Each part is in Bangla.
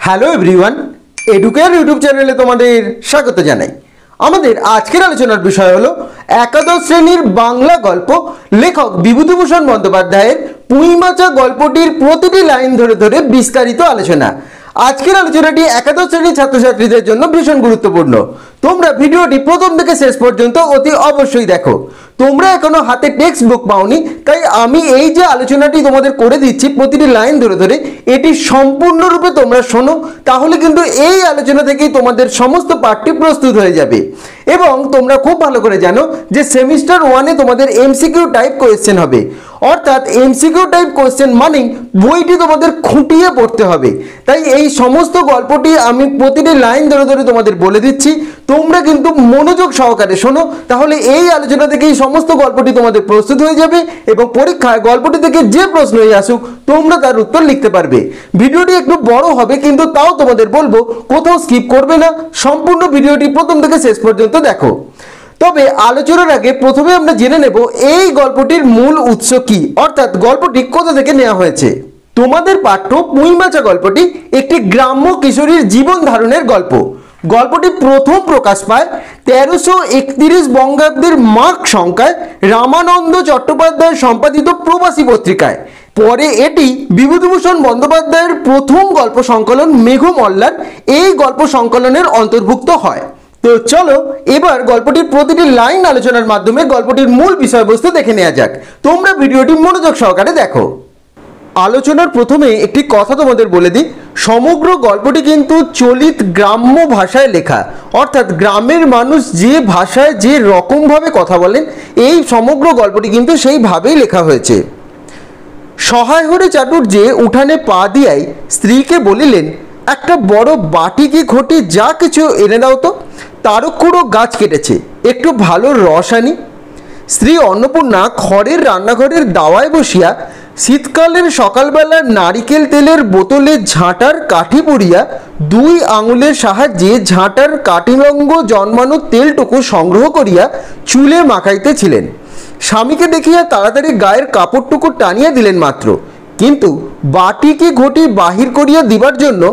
হ্যালো এভরিওয়ান, এডুকেয়ার ইউটিউব চ্যানেলে তোমাদের স্বাগত জানাই। আমাদের আজকের আলোচনার বিষয় হলো একাদশ শ্রেণীর বাংলা গল্প লেখক বিভূতিভূষণ বন্দ্যোপাধ্যায়ের পুঁইমাচা গল্পটির প্রতিটি লাইন ধরে ধরে বিস্তারিত আলোচনা। আজকের আলোচনাটি একাদশ শ্রেণীর ছাত্রছাত্রীদের জন্য ভীষণ গুরুত্বপূর্ণ। তোমরা ভিডিওটি প্রথম থেকে শেষ পর্যন্ত অতি অবশ্যই দেখো। তোমরা এখনো হাতে টেক্সট বুক পাওনি, তাই আমি এই যে আলোচনাটি তোমাদের করে দিচ্ছি প্রতিটি লাইন ধরে ধরে, এটি সম্পূর্ণরূপে তোমরা শোনো, তাহলে কিন্তু এই আলোচনা থেকেই তোমাদের সমস্ত পাঠটি প্রস্তুত হয়ে যাবে। এবং তোমরা খুব ভালো করে জানো যে সেমিস্টার 1-এ তোমাদের এমসিকিউ টাইপ কোয়েশ্চেন হবে, অর্থাৎ এমসিকিউ টাইপ কোয়েশ্চেন মানেই বইটি তোমাদের খুঁটিয়ে পড়তে হবে। তাই এই সমস্ত গল্পটি আমি প্রতিটি লাইন ধরে ধরে তোমাদের বলে দিচ্ছি, তোমরা কিন্তু মনোযোগ সহকারে শোনো, তাহলে এই আলোচনা থেকেই সমস্ত গল্পটি তোমাদের প্রস্তুত হয়ে যাবে এবং পরীক্ষায় গল্পটি থেকে যে প্রশ্নই আসুক তোমরা তার উত্তর লিখতে পারবে। ভিডিওটি একটু বড় হবে, কিন্তু তাও তোমাদের বলবো কোথাও স্কিপ করবে না, সম্পূর্ণ ভিডিওটি প্রথম থেকে শেষ পর্যন্ত দেখো। তবে আলোচনার আগে প্রথমে আমরা জেনে নেব এই গল্পটির মূল উৎস কি, অর্থাৎ গল্পটি কোথা থেকে নেওয়া হয়েছে। তোমাদের পাঠ্য পুঁইমাচা গল্পটি একটি গ্রাম্য কিশোরীর জীবন ধারণের গল্প। গল্পটি প্রথম প্রকাশ পায় 1331 বঙ্গাব্দের মাঘ সংখ্যায় রামানন্দ চট্টোপাধ্যায় সম্পাদিত প্রবাসী পত্রিকায়। পরে এটি বিভূতিভূষণ বন্দ্যোপাধ্যায়ের প্রথম গল্প সংকলন মেঘমল্লার এই গল্প সংকলনের অন্তর্ভুক্ত হয়। তো চলো এবার গল্পটির প্রতিটি লাইন আলোচনার মাধ্যমে গল্পটির মূল বিষয়বস্তু দেখে নেওয়া যাক। তোমরা ভিডিওটি মনোযোগ সহকারে দেখো। আলোচনার প্রথমে একটি কথা তোমাদের বলে দিই, সমগ্র গল্পটি কিন্তু চলিত গ্রাম্য ভাষায় লেখা, অর্থাৎ গ্রামের মানুষ যে ভাষায় যে রকমভাবে কথা বলেন এই সমগ্র গল্পটি কিন্তু সেইভাবেই লেখা হয়েছে। সহায় হরে চাটুর্যে উঠানে পা দিয়াই স্ত্রীকে বলিলেন, একটা বড় বাটি কি ঘটি যা কিছু এনে দাও তো, তারকুড়ো গাছ কেটেছে, একটু ভালো রস আনি। স্ত্রী অন্নপূর্ণা খড়ের রান্নাঘরের দাওয়ায় বসিয়া শীতকালের সকালবেলা নারিকেল তেলের বোতলে ঝাঁটার কাঠি পড়িয়া 2 আঙুলের সাহায্যে ঝাঁটার কাঠিলঙ্গ জন্মানো তেলটুকু সংগ্রহ করিয়া চুলে মাখাইতেছিলেন। স্বামীকে দেখিয়া তাড়াতাড়ি গায়ের কাপড়টুকু টানিয়া দিলেন মাত্র, কিন্তু বাটি কি ঘটি বাহির করিয়া দিবার জন্য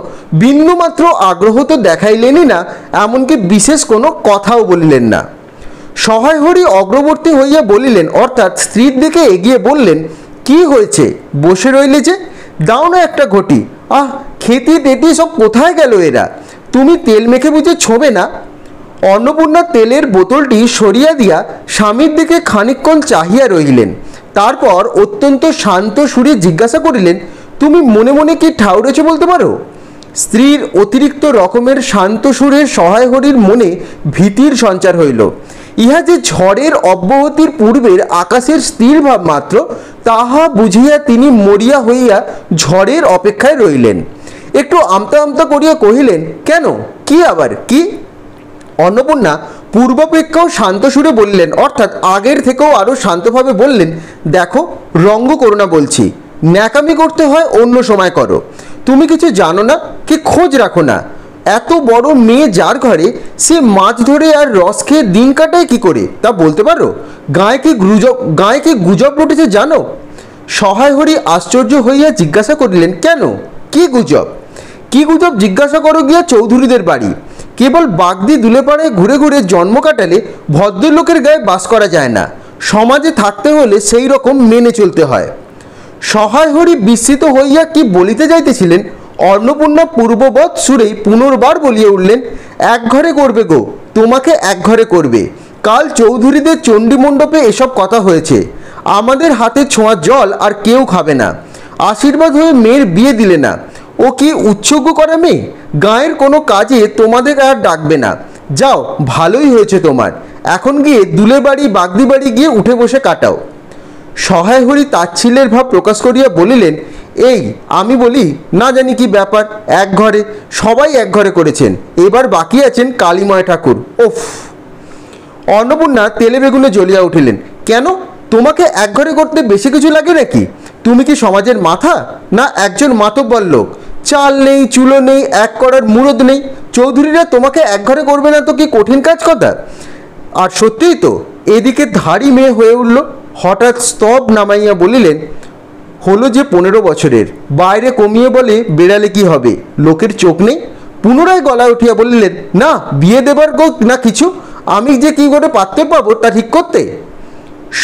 বিন্দুমাত্র আগ্রহ তো দেখাইলেনই না, এমনকি বিশেষ কোনো কথাও বলিলেন না। সহায় হরি অগ্রবর্তী হইয়া বলিলেন, অর্থাৎ স্ত্রীর দিকে এগিয়ে বললেন, কি হয়েছে, বসে রইলে যে, দাও না একটা ঘটি। আহ, খেতি টেতি সব কোথায় গেল এরা, তুমি তেল মেখে বুঝে ছোবে না। অন্নপূর্ণা তেলের বোতলটি সরিয়া দিয়া স্বামীর দিকে খানিকক্ষণ চাহিয়া রহিলেন, তারপর অত্যন্ত শান্ত সুরে জিজ্ঞাসা করিলেন, তুমি মনে মনে কি ঠাউরেছ বলতে পারো? স্ত্রীর অতিরিক্ত রকমের শান্ত সুরে সহায় হরির মনে ভীতির সঞ্চার হইল। ইহা যে ঝড়ের অব্যাহতির পূর্বের আকাশের স্থির ভাব মাত্র, তাহা বুঝিয়া তিনি মরিয়া হইয়া ঝড়ের অপেক্ষায় রইলেন। একটু আমতা আমতা করিয়া কহিলেন, কেন, কি আবার কি? অন্নপূর্ণা পূর্বাপেক্ষাও শান্ত সুরে বললেন, অর্থাৎ আগের থেকেও আরও শান্তভাবে বললেন, দেখো, রঙ্গ করো না বলছি, ন্যাকামি করতে হয় অন্য সময় করো। তুমি কিছু জানো না কি খোঁজ রাখো না? এত বড় মেয়ে যার ঘরে, সে মাছ ধরে আর রস খেয়ে দিন কাটায় কি করে তা বলতে পারো? গায়ে কি গুজব রটেছে জানো? সহায় হরি আশ্চর্য হইয়া জিজ্ঞাসা করিলেন, কেন, কি গুজব? কি গুজব জিজ্ঞাসা করো গিয়া চৌধুরীদের বাড়ি। কেবল বাগদি দুলেপাড়ায় ঘুরে ঘুরে জন্ম কাটালে ভদ্রলোকের গায়ে বাস করা যায় না, সমাজে থাকতে হলে সেই রকম মেনে চলতে হয়। সহায় হরি বিস্মিত হইয়া কি বলিতে যাইতেছিলেন, অন্নপূর্ণা পূর্ববৎ সুরেই পুনর্বার বলিয়া উঠলেন, এক ঘরে করবে গো, তোমাকে এক ঘরে করবে। কাল চৌধুরীদের চণ্ডী মণ্ডপে এসব কথা হয়েছে, আমাদের হাতে ছোঁয়া জল আর কেউ খাবে না। আশীর্বাদ হয়ে মেয়ের বিয়ে দিলে না, ও কি উৎসর্গ করা মেয়ে, গায়ের কোনো কাজে তোমাদের আর ডাকবে না। যাও, ভালোই হয়েছে তোমার, এখন গিয়ে দুলে বাড়ি বাগদি বাড়ি গিয়ে উঠে বসে কাটাও। সহায় হরি তাচ্ছিল্যের ভাব প্রকাশ করিয়া বলিলেন, এই আমি বলি না জানি কি ব্যাপার, এক ঘরে, সবাই এক ঘরে করেছেন, এবার বাকি আছেন কালীময় ঠাকুর। ওফ! অন্নপূর্ণা তেলে বেগুনে জ্বলিয়া উঠিলেন, কেন, তোমাকে এক ঘরে করতে বেশি কিছু লাগে নাকি? তুমি কি সমাজের মাথা, না একজন মাতব্বর লোক? চাল নেই, চুলো নেই, এক করার মুরদ নেই, চৌধুরীরা তোমাকে এক ঘরে করবে না তো কি কঠিন কাজ কথা? আর সত্যিই তো। এদিকে ধাড়ি মেয়ে হয়ে উঠল, হঠাৎ স্তব নামাইয়া বলিলেন, হলো যে 15 বছরের, বাইরে কমিয়ে বলে বেড়ালে কি হবে, লোকের চোখ নেই। পুনরায় গলা উঠিয়া বললেন, না বিয়ে দেবার না কিছু, আমি যে কি করে পাত্র পাবো তা ঠিক করতে।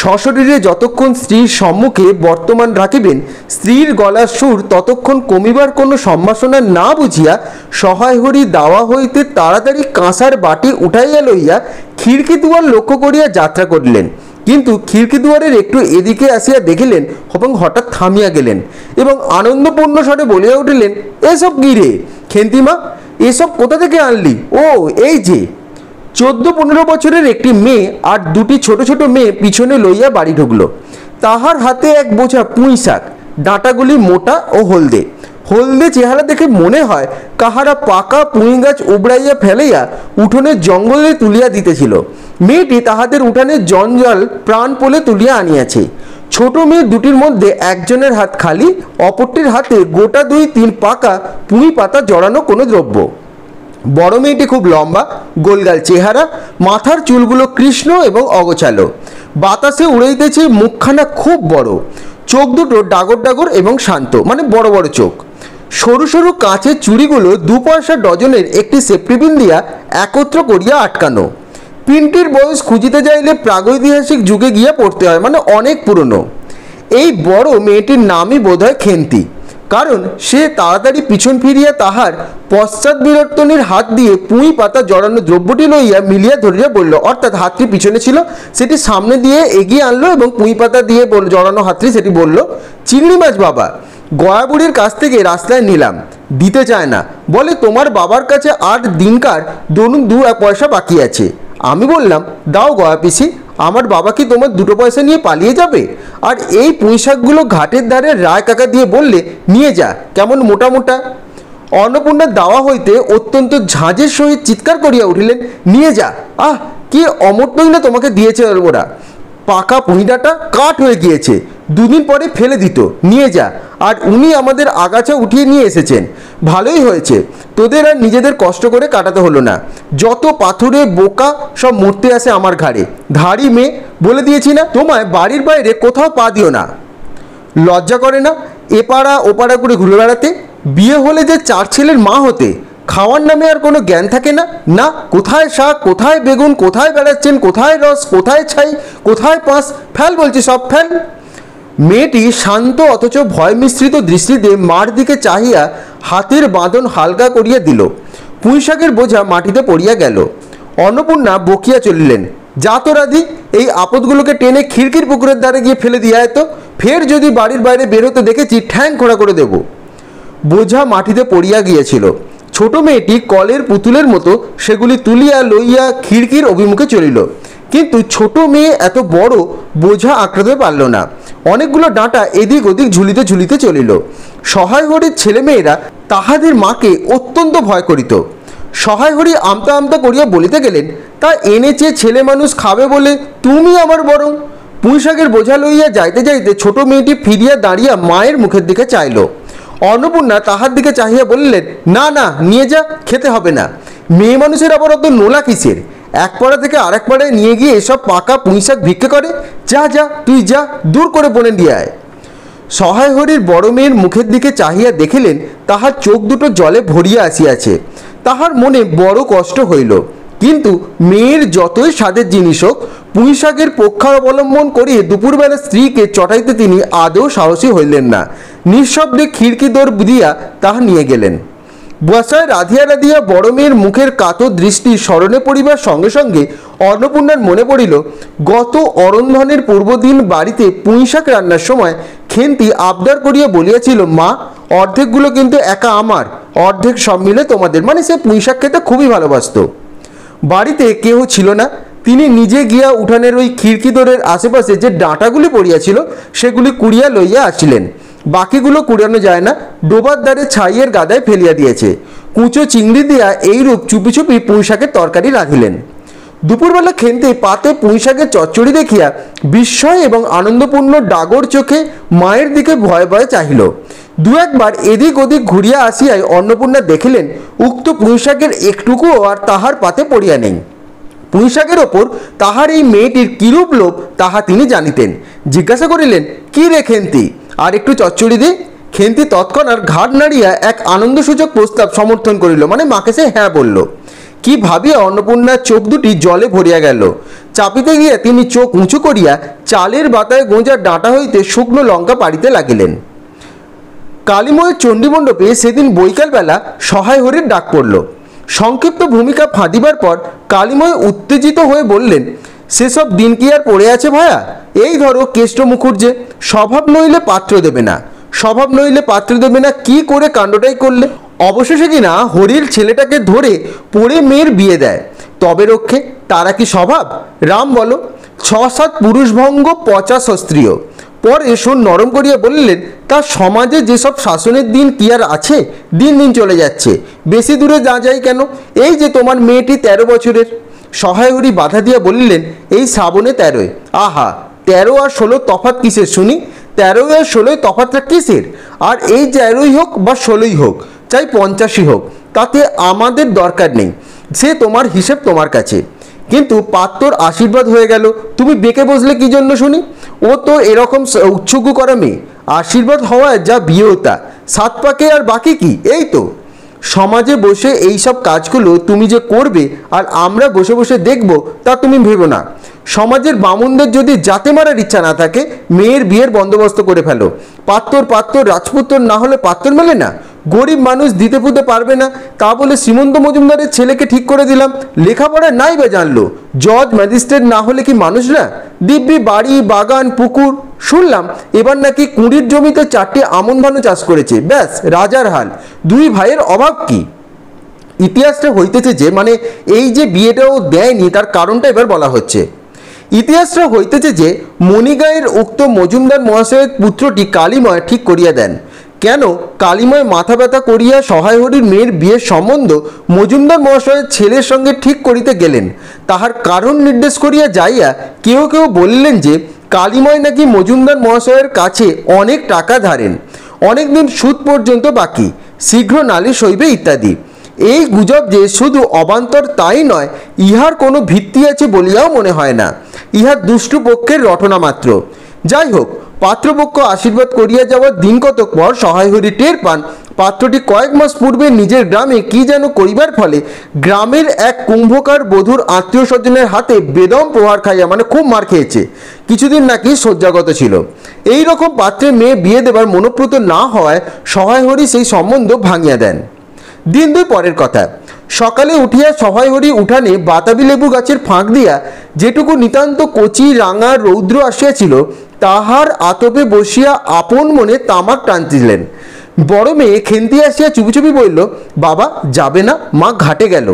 সশরীরে যতক্ষণ স্ত্রীর সম্মুখে বর্তমান রাখিবেন, স্ত্রীর গলার সুর ততক্ষণ কমিবার কোনো সম্ভাষণা না বুঝিয়া সহায় হরি দাওয়া হইতে তাড়াতাড়ি কাঁসার বাটি উঠাইয়া লইয়া খিড়কি দুয়ার লক্ষ্য করিয়া যাত্রা করিলেন। কিন্তু খিড়কি দুয়ারের একটু এদিকে আসিয়া দেখিলেন এবং হঠাৎ থামিয়া গেলেন এবং আনন্দপূর্ণ স্বরে বলিয়া উঠিলেন, এসব কি রে খেন্তিমা, এসব কোথা থেকে আনলি? ও এই যে। 14-15 বছরের একটি মেয়ে আর দুটি ছোট ছোট মেয়ে পিছনে লইয়া বাড়ি ঢুকলো। তাহার হাতে এক বোঝা পুঁই শাক, ডাঁটাগুলি মোটা ও হলদে। হলদে চেহারা দেখে মনে হয় কাহারা পাকা পুঁই গাছ উবড়াইয়া ফেলাইয়া উঠোনের জঙ্গলে তুলিয়া দিতেছিল। মেয়েটি তাহাদের উঠানের জঞ্জাল প্রাণ পোলে তুলিয়া আনিয়াছে। ছোট মেয়ে দুটির মধ্যে একজনের হাত খালি, অপরটির হাতে গোটা 2-3 পাকা পুঁই পাতা জড়ানো কোনো দ্রব্য। বড় মেয়েটি খুব লম্বা, গোলগাল চেহারা, মাথার চুলগুলো কৃষ্ণ এবং অগোছালো, বাতাসে উড়াইতেছে, মুখখানা খুব বড়, চোখ দুটো ডাগর ডাগর এবং শান্ত, মানে বড় বড় চোখ। সরু সরু কাঁচের চুড়িগুলো 2 পয়সা ডজনের একটি সেফটি পিন দিয়া একত্র করিয়া আটকানো। পিনটির বয়স খুঁজিতে যাইলে প্রাগৈতিহাসিক যুগে গিয়া পড়তে হয়, মানে অনেক পুরনো। এই বড় মেয়েটির নামই বোধহয় খেন্তি, কারণ সে তাড়াতাড়ি পিছন ফিরিয়া তাহার পশ্চাৎ বিবর্তনের হাত দিয়ে পুঁই পাতা জড়ানো দ্রব্যটি লইয়া মিলিয়া ধরিয়া বলল, অর্থাৎ হাতটি পিছনে ছিল, সেটি সামনে দিয়ে এগিয়ে আনলো এবং পুঁই পাতা দিয়ে জড়ানো হাতটি সেটি বলল, চিংড়ি মাছ বাবা, গয়াবুড়ির কাছ থেকে রাস্তায় নিলাম, দিতে চায় না, বলে তোমার বাবার কাছে আর দিনকার দরুন 2 পয়সা বাকি আছে। আমি বললাম, দাও গয়া পিসি, আমার বাবা কি তোমার 2 পয়সা নিয়ে পালিয়ে যাবে? আর এই পুঁই শাকগুলো ঘাটের ধারে রায় কাকা দিয়ে বললে, নিয়ে যা, কেমন মোটা মোটা। অন্নপূর্ণার দাওয়া হইতে অত্যন্ত ঝাঁঝের সহিত চিৎকার করিয়া উঠিলেন, নিয়ে যা, আহ কি অমর্তই না তোমাকে দিয়েছে ওরা, পাকা পুঁইডাটা কাঠ হয়ে গিয়েছে, 2 দিন পরে ফেলে দিত, নিয়ে যা। আর উনি আমাদের আগাছা উঠিয়ে নিয়ে এসেছেন, ভালোই হয়েছে, তোদের আর নিজেদের কষ্ট করে কাটাতে হলো না। যত পাথুরে বোকা সব মরতে আসে আমার ঘাড়ে, ধাড়ি মেয়ে, বলে দিয়েছি না তোমায় বাড়ির বাইরে কোথাও পা দিও না। লজ্জা করে না এপাড়া ওপাড়া করে ঘুরে বেড়াতে? বিয়ে হলে যে 4 ছেলের মা হতে, খাওয়ার নামে আর কোনো জ্ঞান থাকে না? না, কোথায় শাক, কোথায় বেগুন, কোথায় বেড়াচ্ছেন, কোথায় রস, কোথায় ছাই, কোথায় পাঁস, ফেল বলছি, সব ফেল। মেয়েটি শান্ত অথচ ভয় মিশ্রিত দৃষ্টিতে মার দিকে চাহিয়া হাতের বাঁধন হালকা করিয়া দিল। পুঁই শাকের বোঝা মাটিতে পড়িয়া গেল। অন্নপূর্ণা বকিয়া চলিলেন, যা তো রাধি, এই আপদগুলোকে টেনে খিড়কির পুকুরের ধারে গিয়ে ফেলে দিয়ে আয় তো, ফের যদি বাড়ির বাইরে বেরোতে দেখেছি ঠ্যাং খোঁড়া করে দেব। বোঝা মাটিতে পড়িয়া গিয়েছিল। ছোট মেয়েটি কলের পুতুলের মতো সেগুলি তুলিয়া লইয়া খিড়কির অভিমুখে চলিল, কিন্তু ছোট মেয়ে এত বড় বোঝা আঁকড়াতে পারল না। অনেকগুলো ডাঁটা এদিক ওদিক ঝুলিতে ঝুলিতে চলিল। সহায় হরির ছেলেমেয়েরা তাহাদের মাকে অত্যন্ত ভয় করিত। সহায় হরি আমতা আমতা করিয়া বলিতে গেলেন, তা এনেছে ছেলে মানুষ খাবে বলে, তুমি আমার বরং। পুঁই শাকের বোঝা লইয়া যাইতে যাইতে ছোট মেয়েটি ফিরিয়া দাঁড়িয়া মায়ের মুখের দিকে চাইল। অন্নপূর্ণা তাহার দিকে চাহিয়া বললেন, না না, নিয়ে যা, খেতে হবে না। মেয়ে মানুষের আবার অত নোলা কিসের? এক পাড়া থেকে আরেক পাড়ায় নিয়ে গিয়ে এসব পাকা পুঁই শাক ভিক্ষে করে? যা যা, তুই যা, দূর করে বনে দিয়ে আয়। সহায় হরির বড় মেয়ের মুখের দিকে চাহিয়া দেখিলেন তাহার চোখ দুটো জলে ভরিয়া আসিয়াছে। তাহার মনে বড় কষ্ট হইল, কিন্তু মেয়ের যতই স্বাদের জিনিস হোক, পুঁই শাকের পক্ষাবলম্বন করিয়ে দুপুরবেলা স্ত্রীকে চটাইতে তিনি আদৌ সাহসী হইলেন না। নিঃশব্দে খিড়কি দৌড় দিয়া তাহা নিয়ে গেলেন। বসায় রাধিয়া রাধিয়া বড় মেয়ের মুখের কাতর দৃষ্টি স্মরণে পড়িবার সঙ্গে সঙ্গে অন্নপূর্ণার মনে পড়িল, গত অরন্ধনের পূর্বদিন বাড়িতে পুঁই শাক রান্নার সময় খেন্তি আবদার করিয়া বলিয়াছিল, মা, অর্ধেকগুলো কিন্তু একা আমার, অর্ধেক সব মিলে তোমাদের। মানে সে পুঁই শাক খেতে খুবই ভালোবাসত। বাড়িতে কেউ ছিল না, তিনি নিজে গিয়া উঠানের ওই খিড়কি দোরের আশেপাশে যে ডাঁটাগুলি পড়িয়াছিল সেগুলি কুড়িয়া লইয়া আসিলেন। বাকিগুলো কুড়ানো যায় না, ডোবার দ্বারে ছাইয়ের গাদায় ফেলিয়া দিয়েছে। কুচো চিংড়ি দিয়া এইরূপ চুপি চুপি পুঁই শাকের তরকারি রাঁধিলেন। দুপুরবেলা খেন্তি পাতে পুঁই শাকের চচ্চড়ি দেখিয়া বিস্ময় এবং আনন্দপূর্ণ ডাগর চোখে মায়ের দিকে ভয়ে ভয়ে চাহিল। 2-1 এদিক ওদিক ঘুরিয়া আসিয়াই অন্নপূর্ণা দেখিলেন উক্ত পুঁই শাকের একটুকুও আর তাহার পাতে পড়িয়া নেই। পুঁই শাকের ওপর তাহার এই মেয়েটির কিরূপ লোভ তাহা তিনি জানিতেন। জিজ্ঞাসা করিলেন, কি রে খেন্তি, আর একটু চচ্চড়ি দে। খেন্তি তৎক্ষণাৎ ঘাট নাড়িয়া এক আনন্দসূচক প্রস্তাব সমর্থন করিল, মানে মাকে সে হ্যাঁ বলল। কি ভাবিয়া অন্নপূর্ণার চোখ দুটি জলে ভরিয়া গেল। চাপিতে গিয়া তিনি চোখ উঁচু করিয়া চালের বাতায় গোঁজার ডাঁটা হইতে শুকনো লঙ্কা পাড়িতে লাগিলেন। কালীময়ের চণ্ডীমণ্ডপে সেদিন বৈকালবেলা সহায় হরির ডাক পড়ল। সংক্ষিপ্ত ভূমিকা ফাঁদিবার পর কালীময় উত্তেজিত হয়ে বললেন, সেসব দিন কি আর পড়ে আছে ভায়া? এই ধরো কেষ্ট মুখুর্জে, স্বভাব নইলে পাত্র দেবে না, স্বভাব নইলে পাত্র দেবে না, কি করে কাণ্ডটাই করলে। অবশেষে কিনা হরির ছেলেটাকে ধরে পড়ে মেয়ের বিয়ে দেয়, তবে রক্ষে তারা কি স্বভাব? রাম বলো, 6-7 পুরুষভঙ্গ 50 স্ত্রীয়। পরে শোন নরম করিয়া বললেন, তার সমাজে যেসব শাসনের দিন কি আর আছে? দিন দিন চলে যাচ্ছে, বেশি দূরে না যাই কেন? এই যে তোমার মেয়েটি 13 বছরের। সহায় হরি বাধা দিয়া বললেন, এই শ্রাবণে 13। আহা, 13 আর 16 তফাৎ কিসের শুনি? 13 আর 16 তফাৎটা কিসের? আর এই 13ই হোক বা 16ই হোক, চাই 50ই হোক, তাতে আমাদের দরকার নেই, সে তোমার হিসেব তোমার কাছে। কিন্তু পাত্রর আশীর্বাদ হয়ে গেল, তুমি বেঁকে বসলে কি জন্য শুনি? ও তো এরকম উৎসুক করা মেয়ে, আশীর্বাদ হওয়ায় যা বিয়েতা, 7 পাকে আর বাকি কি? এই তো সমাজে বসে এই সব কাজগুলো তুমি যে করবে আর আমরা বসে বসে দেখব, তা তুমি ভেবো না। সমাজের বামুনদের যদি জাতে মারার ইচ্ছা না থাকে, মেয়ের বিয়ের বন্দোবস্ত করে ফেলো। পাত্র রাজপুত্র না হলে পাত্র মেলে না। গরিব মানুষ দিতে পুঁতে পারবে না, তা বলে শ্রীমন্ত মজুমদারের ছেলেকে ঠিক করে দিলাম, লেখাপড়া নাই বা জানলো, জজ ম্যাজিস্ট্রেট না হলে কি মানুষ না? দিব্যি বাড়ি বাগান পুকুর, শুনলাম এবার নাকি 20 জমিতে 4টি আমন ধান চাষ করেছে, ব্যাস রাজার হাল। 2 ভাইয়ের অভাব কি? ইতিহাসটা হইতেছে যে, মানে এই যে বিয়েটাও দেয়নি তার কারণটা এবার বলা হচ্ছে। ইতিহাসটা হইতেছে যে মণিগাঁয়ের উক্ত মজুমদার মহাশয়ের পুত্রটি কালীময় ঠিক করিয়া দেন। কেন কালীময় মাথা ব্যথা করিয়া সহায় হরির মেয়ের বিয়ের সম্বন্ধ মজুমদার মহাশয়ের ছেলের সঙ্গে ঠিক করিতে গেলেন, তাহার কারণ নির্দেশ করিয়া যাইয়া কেউ কেউ বললেন যে কালীময় নাকি মজুমদার মহাশয়ের কাছে অনেক টাকা ধারেন, অনেক দিন সুদ পর্যন্ত বাকি, শীঘ্র নালিশ হইবে ইত্যাদি। এই গুজব যে শুধু অবান্তর তাই নয়, ইহার কোনো ভিত্তি আছে বলিয়াও মনে হয় না, ইহা দুষ্টু পক্ষের রটনা মাত্র। যাই হোক, পাত্রপক্ষ আশীর্বাদ করিয়া যাওয়ার দিন কতক পর সহায় হরি টের পান পাত্রটি কয়েক মাস পূর্বে নিজের গ্রামে কি যেন করিবার ফলে গ্রামের এক কুম্ভকার বধূর আত্মীয় স্বজনের হাতে বেদম প্রহার খাইয়া, মানে খুব মার খেয়েছে, কিছুদিন নাকি শয্যাগত ছিল। এই রকম পাত্রে মেয়ে বিয়ে দেবার মনোপ্রত না হওয়ায় সহায় হরি সেই সম্বন্ধ ভাঙিয়া দেন। দিন 2 পরের কথা, সকালে উঠিয়া সহায় হরি উঠানে বাতাবি লেবু গাছের ফাঁক দিয়া যেটুকু নিতান্ত কচি রাঙা রৌদ্র আসিয়াছিল, তাহার আতপে বসিয়া আপন মনে তামাক টানছিলেন। বড় মেয়ে খেন্তি আসিয়া চুপি চুপি বলল, বাবা যাবে না, মা ঘাটে গেল।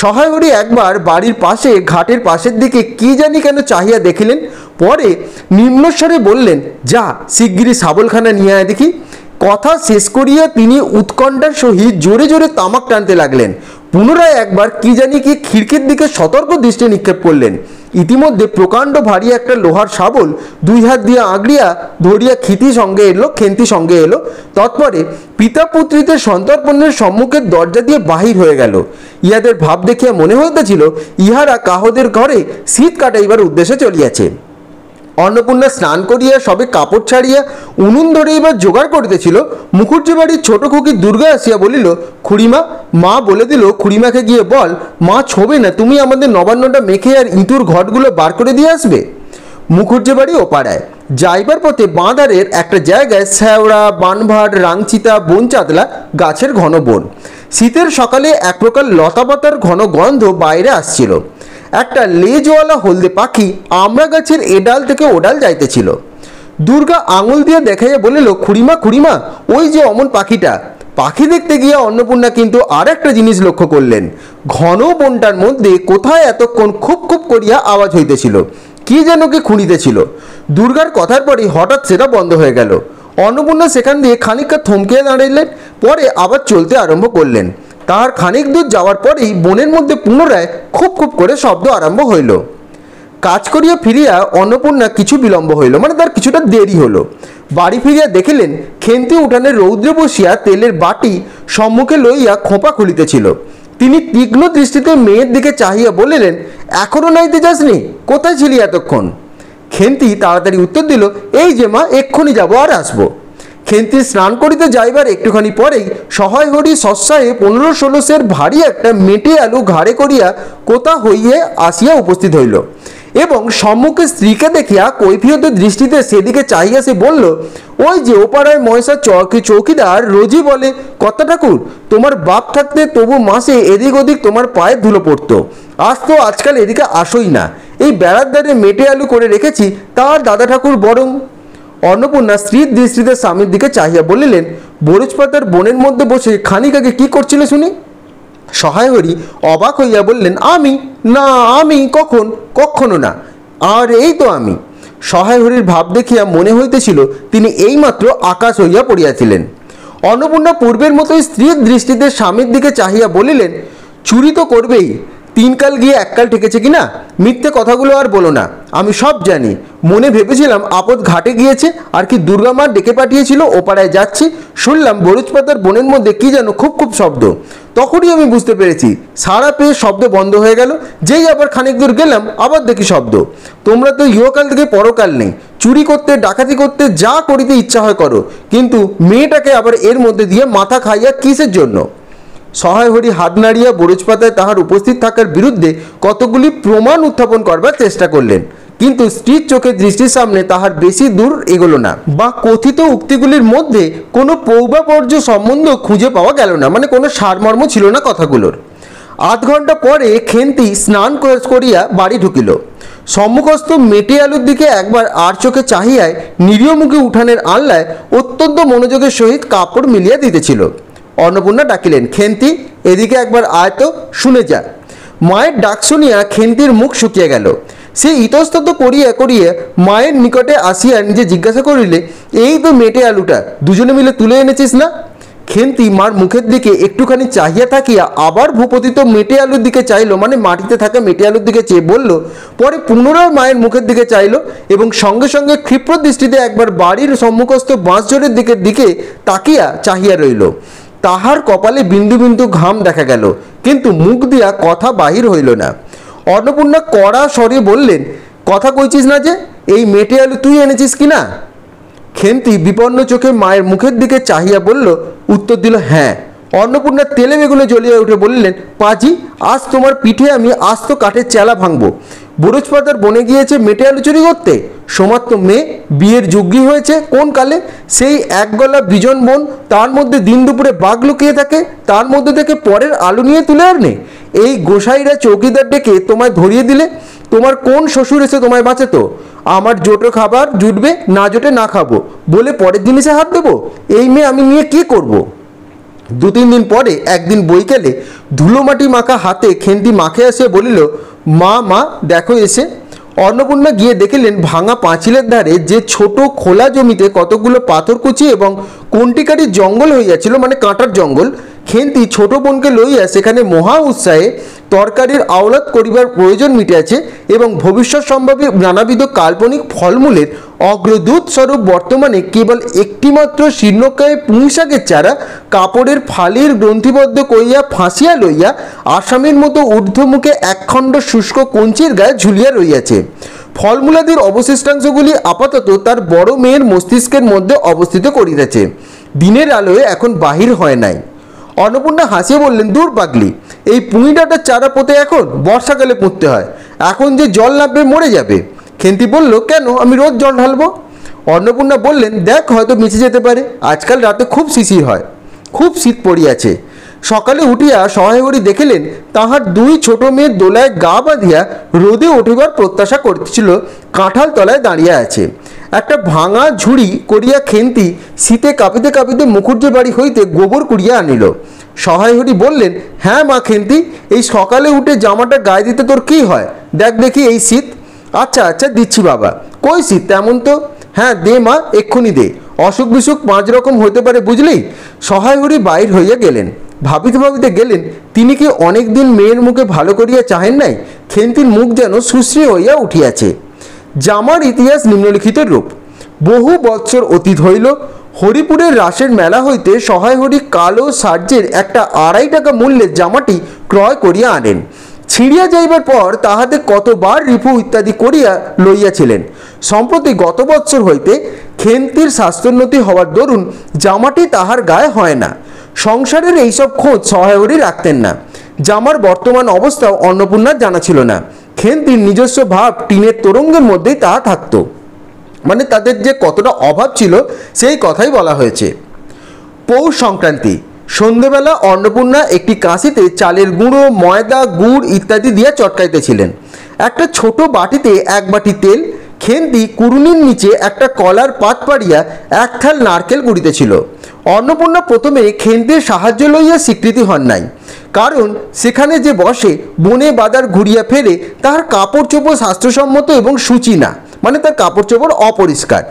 সহায় হরি একবার বাড়ির পাশে ঘাটের পাশের দিকে কি জানি কেন চাহিয়া দেখিলেন, পরে নিম্নস্বরে বললেন, যা শিগগিরি শাবলখানা নিয়ে আয় দেখি। কথা শেষ করিয়া তিনি উৎকণ্ঠার সহিত জোরে জোরে তামাক টানতে লাগলেন। পুনরায় একবার কি জানি কি খিড়কির দিকে সতর্ক দৃষ্টি নিক্ষেপ করলেন। ইতিমধ্যে প্রকাণ্ড ভারী একটা লোহার শাবল 2 হাত দিয়ে আঁকড়িয়া ধরিয়া খেন্তি সঙ্গে এলো। তৎপরে পিতা পুত্রীদের সন্তর্পণের সম্মুখের দরজা দিয়ে বাহির হয়ে গেল। ইহাদের ভাব দেখিয়া মনে হইতেছিল ইহারা কাহদের ঘরে শীত কাটাইবার উদ্দেশ্যে চলিয়াছে। অন্নপূর্ণা স্নান করিয়া সবে কাপড় ছাড়িয়া উনুন ধরাইবার জোগাড় করিতেছিল, মুখুজ্জি বাড়ির ছোট খুকি দুর্গা আসিয়া বলিল, খুড়িমা, মা বলে দিল খুড়িমাকে গিয়ে বল মা ছোবে না, তুমি আমাদের নবান্নটা মেখে আর ইঁতুর ঘটগুলো বার করে দিয়ে আসবে। মুখুজ্জি বাড়ি ওপাড়ায় যাইবার পথে বাঁধারের একটা জায়গায় শ্যাওড়া, বানভাট, রাংচিতা, বনচাতলা গাছের ঘন বন। শীতের সকালে এক প্রকার লতাপাতার ঘন গন্ধ বাইরে আসছিল। একটা লেজওয়ালা হলদে পাখি আমড়া গাছের এডাল থেকে ওডাল যাইতেছিল। দুর্গা আঙুল দিয়ে দেখাইয়া বলিল, খুড়িমা খুড়িমা, ওই যে অমন পাখিটা। পাখি দেখতে গিয়া অন্নপূর্ণা কিন্তু আর একটা জিনিস লক্ষ্য করলেন, ঘন বনটার মধ্যে কোথায় এতক্ষণ খুব খুব করিয়া আওয়াজ হইতেছিল, কি যেন কি খুঁড়িতেছিল। দুর্গার কথার পরই হঠাৎ সেটা বন্ধ হয়ে গেল। অন্নপূর্ণা সেখান দিয়ে খানিকটা থমকে দাঁড়াইলেন, পরে আবার চলতে আরম্ভ করলেন। তাহার খানিক দূর যাওয়ার পরেই বনের মধ্যে পুনরায় খুব খুব করে শব্দ আরম্ভ হইল। কাজ করিয়া ফিরিয়া অন্নপূর্ণা কিছু বিলম্ব হইল, মানে তার কিছুটা দেরি হলো। বাড়ি ফিরিয়া দেখিলেন খেন্তি উঠানে রৌদ্রে বসিয়া তেলের বাটি সম্মুখে লইয়া খোঁপা খুলিতেছিল। তিনি তীক্ষ্ণ দৃষ্টিতে মেয়ের দিকে চাহিয়া বলিলেন, এখনো নাইতে যাসনি? কোথায় ছিলি এতক্ষণ? খেন্তি তাড়াতাড়ি উত্তর দিল, এই যে মা, এক্ষুনি যাবো আর আসবো। খেন্তি স্নান করিতে যাইবার একটুখানি পরেই সহায় হরি সস্যায়ে 15-16 সের ভারী একটা মেটে আলু ঘাড়ে করিয়া কোথা হইয়ে আসিয়া উপস্থিত হইল এবং সম্মুখে স্ত্রীকে দেখিয়া কৈফিয়ত দৃষ্টিতে সেদিকে চাহিয়া সে বলল, ওই যে ওপাড়ায় ময়সা চৌকিদার রোজই বলে, কর্তা ঠাকুর, তোমার বাপ থাকতে তবু মাসে এদিক ওদিক তোমার পায়ে ধুলো পড়তো, আজ তো আজকাল এদিকে আসোই না। এই বেড়ার দ্বারে মেটে আলু করে রেখেছি, তার দাদা ঠাকুর বরং। অন্নপূর্ণা স্ত্রীর দৃষ্টিতে স্বামীর দিকে চাহিয়া বলিলেন, বরুজ পাতার বনের মধ্যে বসে খানিক আগে কি করছিল শুনি? সহায় হরি অবাক হইয়া বললেন, আমি কখনো না, আর এই তো আমি। সহায় হরির ভাব দেখিয়া মনে হইতেছিল তিনি এইমাত্র আকাশ হইয়া পড়িয়াছিলেন। অন্নপূর্ণা পূর্বের মতোই স্ত্রীর দৃষ্টিতে স্বামীর দিকে চাহিয়া বলিলেন, চুরি তো করবেই, 3 কাল গিয়ে 1 কাল ঠেকেছে কিনা, মিথ্যে কথাগুলো আর বলো না, আমি সব জানি। মনে ভেবেছিলাম আপদ ঘাটে গিয়েছে, আর কি দুর্গা মা ডেকে পাঠিয়েছিল, ওপাড়ায় যাচ্ছি, শুনলাম বরুজ পাতার বনের মধ্যে কি যেন খুব শব্দ। তখনই আমি বুঝতে পেরেছি, সারা পেয়ে শব্দ বন্ধ হয়ে গেল। যেই আবার খানিক দূর গেলাম, আবার দেখি শব্দ। তোমরা তো ইহকাল থেকে পরকাল নেই, চুরি করতে ডাকাতি করতে যা করিতে ইচ্ছা হয় করো, কিন্তু মেয়েটাকে আবার এর মধ্যে দিয়ে মাথা খাইয়া কিসের জন্য? সহায় হরি হাত নাড়িয়া বরুজ পাতায় তাহার উপস্থিত থাকার বিরুদ্ধে কতগুলি প্রমাণ উত্থাপন করবার চেষ্টা করলেন, কিন্তু স্ত্রীর চোখের দৃষ্টির সামনে তাহার বেশি দূর এগোলো না, বা কথিত উক্তিগুলির মধ্যে কোনো পৌবাপর্য সম্বন্ধ খুঁজে পাওয়া গেল না, মানে কোনো সারমর্ম ছিল না কথাগুলোর। 8 ঘন্টা পরে খেন্তি স্নান করিয়া বাড়ি ঢুকিল। সম্মুখস্থ মেটে আলুর দিকে একবার আর চোখে চাহিয়ায় নিরীহমুখী উঠানের আনলায় অত্যন্ত মনোযোগের সহিত কাপড় মিলিয়া দিতেছিল। অন্নপূর্ণা ডাকিলেন, খেন্তি, এদিকে একবার আয় তো, শুনে যা। মায়ের ডাক শুনিয়া খেন্তির মুখ শুকিয়ে গেল। সে ইতস্তত করিয়া মায়ের নিকটে আসিয়া নিজে জিজ্ঞাসা করিলে, এই তো মেটে আলুটা দুজনে মিলে তুলে এনেছিস না? খেন্তি মার মুখের দিকে একটুখানি চাহিয়া থাকিয়া আবার ভূপতিত মেটে আলুর দিকে চাইল, মানে মাটিতে থাকা মেটে আলুর দিকে চেয়ে বলল, পরে পুনরায় মায়ের মুখের দিকে চাইল এবং সঙ্গে সঙ্গে ক্ষিপ্র দৃষ্টিতে একবার বাড়ির সম্মুখস্থ বাঁশঝোড়ের দিকে তাকিয়া চাহিয়া রইল। তাহার কপালে বিন্দু বিন্দু ঘাম দেখা গেল, কিন্তু মুখ দিয়া কথা বাহির হইল না। অন্নপূর্ণা কড়া স্বরে বললেন, কথা কইছিস না যে, এই মেটে আলু তুই এনেছিস কিনা? খেন্তি বিপন্ন চোখে মায়ের মুখের দিকে চাহিয়া বলল, উত্তর দিল, হ্যাঁ। অন্নপূর্ণা তেলে বেগুনে জ্বলিয়া উঠে বললেন, পাজি, আজ তোমার পিঠে আমি আস্ত কাঠের চেলা ভাঙবো। বরুজ পাতার বনে গিয়েছে মেটে আলু চুরি করতে? সমাত্র মেয়ে, বিয়ের যোগ্যী হয়েছে কোন কালে? সেই এক গলা বিজন বন, তার মধ্যে দিন দুপুরে বাঘ লুকিয়ে থাকে, তার মধ্যে থেকে পরের আলু নিয়ে তুলে আনে। এই গোসাইরা চৌকিদার ডেকে তোমায় ধরিয়ে দিলে, তোমার কোন শ্বশুর এসে তোমায় বাঁচাতো? আমার জোটো খাবার জুটবে, না জোটে না খাবো বলে পরের জিনিসে হাত দেবো? এই মেয়ে আমি নিয়ে কি করব? 2-3 দিন পরে একদিন বৈকালে ধুলো মাটি মাখা হাতে খেন্তি মাখে আসে বলিল, মা দেখো এসে। অন্নপূর্ণা গিয়ে দেখিলেন ভাঙা পাঁচিলের ধারে যে ছোট খোলা জমিতে কতগুলো পাথরকুচি এবং কন্টিকারির জঙ্গল হইয়াছিল, মানে কাঁটার জঙ্গল। খেন্তি ছোট বোনকে লইয়া সেখানে মহা উৎসাহে তরকারির আওলাদ করিবার প্রয়োজন মিটিয়াছে এবং ভবিষ্যৎ সম্ভাবী নানাবিধ কাল্পনিক ফলমূলের অগ্রদূত স্বরূপ বর্তমানে কেবল একটিমাত্র শীর্ণকায় পুঁই শাকের চারা কাপড়ের ফালির গ্রন্থিবদ্ধ করিয়া ফাঁসিয়া লইয়া আসামের মতো ঊর্ধ্বমুখে একখণ্ড শুষ্ক কঞ্চির গায়ে ঝুলিয়া রইয়াছে। ফলমূলাদির অবশিষ্টাংশগুলি আপাতত তার বড় মেয়ের মস্তিষ্কের মধ্যে অবস্থিত করিতেছে, দিনের আলোয় এখন বাহির হয় নাই। অন্নপূর্ণা হাসিয়ে বললেন, দূর পাগলি, এই পুঁই ডাঁটার চারা পোতে এখন বর্ষাকালে পুঁততে হয়, এখন যে জল নামবে মরে যাবে। খেন্তি বলল, কেন, আমি রোজ জল ঢালবো। অন্নপূর্ণা বললেন, দেখ, হয়তো মিশে যেতে পারে, আজকাল রাতে খুব শিশির হয়, খুব শীত পড়িয়াছে। সকালে উঠিয়া সহায়হরি দেখিলেন তাহার 2 ছোট মেয়ের দোলায় গা বাঁধিয়া রোদে উঠিবার প্রত্যাশা করতেছিল কাঁঠাল তলায় দাঁড়িয়ে আছে। একটা ভাঙা ঝুড়ি করিয়া খেন্তি শীতে কাঁপিতে কাঁপিতে মুখুজ্জের বাড়ি হইতে গোবর কুড়িয়া আনিল। সহায়হরি বললেন, হ্যাঁ মা খেন্তি, এই সকালে উঠে জামাটা গায়ে দিতে তোর কি হয়? দেখ দেখি এই শীত। আচ্ছা দিচ্ছি বাবা। কই শীত তেমন তো? হ্যাঁ দে মা, এক্ষুনি দে, অসুখ বিসুখ 5 রকম হইতে পারে বুঝলি। সহায়হরি বাইর হইয়া গেলেন। ভাবিতে ভাবিতে গেলেন, তিনি কি অনেক দিন মেয়ের মুখে ভালো করিয়া চাহেন নাই? খেন্তির মুখ যেন সুশ্রী হইয়া উঠিয়াছে। জামার ইতিহাস নিম্নলিখিত রূপ। বহু বৎসর অতীত হইল। হরিপুরের রাসের মেলা হইতে সহায়হরি কালো সার্জের একটা 2.5 টাকা মূল্যের জামাটি ক্রয় করিয়া আনেন। ছিঁড়িয়া যাইবার পর তাহাতে কতবার রিপু ইত্যাদি করিয়া লইয়াছিলেন। সম্প্রতি গত বৎসর হইতে খেন্তির স্বাস্থ্যোন্নতি হওয়ার দরুন জামাটি তাহার গায়ে হয় না। সংসারের এইসব খোঁজ সহায়রই রাখতেন না। জামার বর্তমান অবস্থাও অন্নপূর্ণার জানা ছিল না। খেন্তির নিজস্ব ভাব টিনের তোরঙ্গের মধ্যেই তাহা থাকত। মানে তাদের যে কতটা অভাব ছিল সেই কথাই বলা হয়েছে। পৌষ সংক্রান্তি। সন্ধেবেলা অন্নপূর্ণা একটি কাঁচিতে চালের গুঁড়ো, ময়দা, গুড় ইত্যাদি দিয়া চটকাইতেছিলেন। একটা ছোট বাটিতে এক বাটি তেল, খেন্তি কুড়ুনির নিচে একটা কলার পাত পাড়িয়া এক থাল নারকেল কুড়িতেছিল। অন্নপূর্ণা প্রথমে খেন্তির সাহায্য লইয়া স্বীকৃতি হন নাই, কারণ সেখানে যে বসে বনে বাদার ঘুরিয়া ফেরে তাহার কাপড় চোপড় স্বাস্থ্যসম্মত এবং সূচি না, মানে তার কাপড় চোপড় অপরিষ্কার।